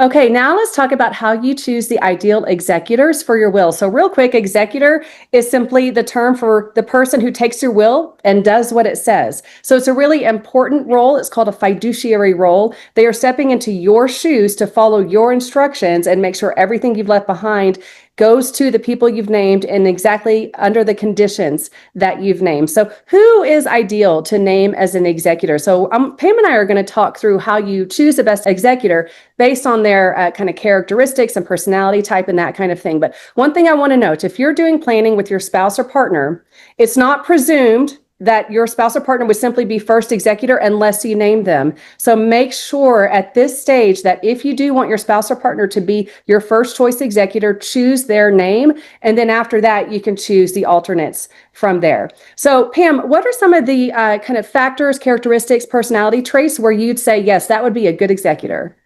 Okay, now let's talk about how you choose the ideal executors for your will. So, real quick, executor is simply the term for the person who takes your will and does what it says. So, it's a really important role. It's called a fiduciary role. They are stepping into your shoes to follow your instructions and make sure everything you've left behind goes to the people you've named and exactly under the conditions that you've named. So, who is ideal to name as an executor? So, Pam and I are going to talk through how you choose the best executor based on their kind of characteristics and personality type and that kind of thing. But one thing I want to note, if you're doing planning with your spouse or partner, it's not presumed that your spouse or partner would simply be first executor unless you name them. So make sure at this stage that if you do want your spouse or partner to be your first choice executor, choose their name. And then after that, you can choose the alternates from there. So Pam, what are some of the kind of factors, characteristics, personality traits where you'd say, yes, that would be a good executor?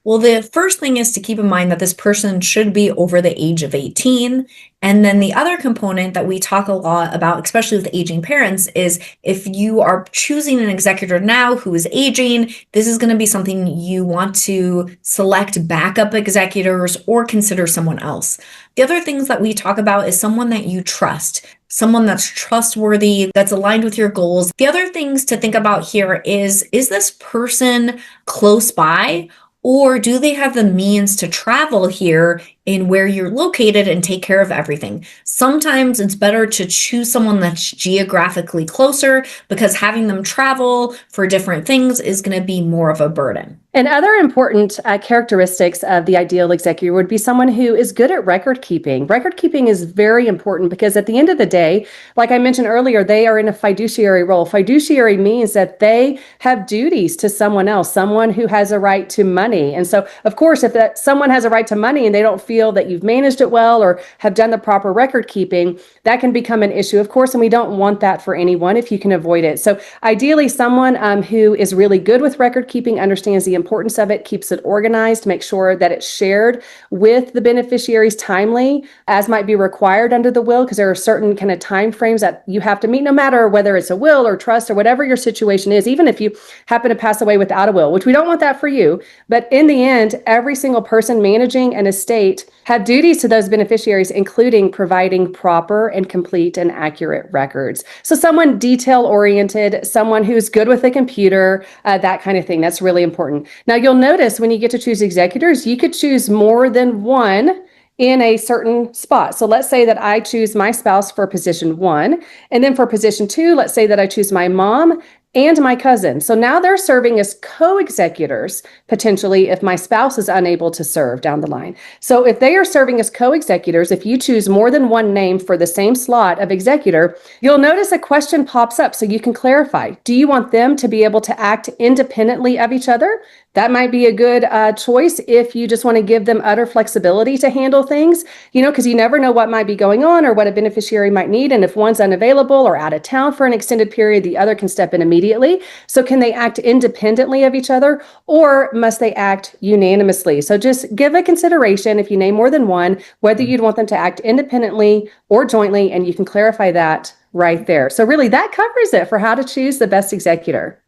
Well, the first thing is to keep in mind that this person should be over the age of 18. And then the other component that we talk a lot about, especially with aging parents, is if you are choosing an executor now who is aging, this is going to be something you want to select backup executors or consider someone else. The other things that we talk about is someone that you trust. Someone that's trustworthy, that's aligned with your goals. The other things to think about here is this person close by? Or do they have the means to travel here in where you're located and take care of everything? Sometimes it's better to choose someone that's geographically closer because having them travel for different things is going to be more of a burden. And other important characteristics of the ideal executor would be someone who is good at record keeping. Record keeping is very important because at the end of the day, like I mentioned earlier, they are in a fiduciary role. Fiduciary means that they have duties to someone else, someone who has a right to money. And so, of course, if someone has a right to money and they don't feel that you've managed it well or have done the proper record keeping, that can become an issue, of course, and we don't want that for anyone if you can avoid it. So ideally, someone who is really good with record keeping, understands the importance of it, keeps it organized, make sure that it's shared with the beneficiaries timely, as might be required under the will, because there are certain kind of time frames that you have to meet, no matter whether it's a will or trust or whatever your situation is, even if you happen to pass away without a will, which we don't want that for you. But in the end, every single person managing an estate have duties to those beneficiaries, including providing proper and complete and accurate records. So someone detail oriented, someone who's good with a computer, that kind of thing. That's really important. Now, you'll notice when you get to choose executors, you could choose more than one in a certain spot. So let's say that I choose my spouse for position 1, and then for position 2, let's say that I choose my mom and my cousin. So now they're serving as co-executors, potentially, if my spouse is unable to serve down the line. So if they are serving as co-executors, if you choose more than one name for the same slot of executor, you'll notice a question pops up so you can clarify. Do you want them to be able to act independently of each other? That might be a good choice if you just want to give them utter flexibility to handle things, because you never know what might be going on or what a beneficiary might need. And if one's unavailable or out of town for an extended period, the other can step in immediately. So can they act independently of each other, or must they act unanimously? So just give a consideration, if you name more than one, whether you'd want them to act independently or jointly, and you can clarify that right there. So really, that covers it for how to choose the best executor.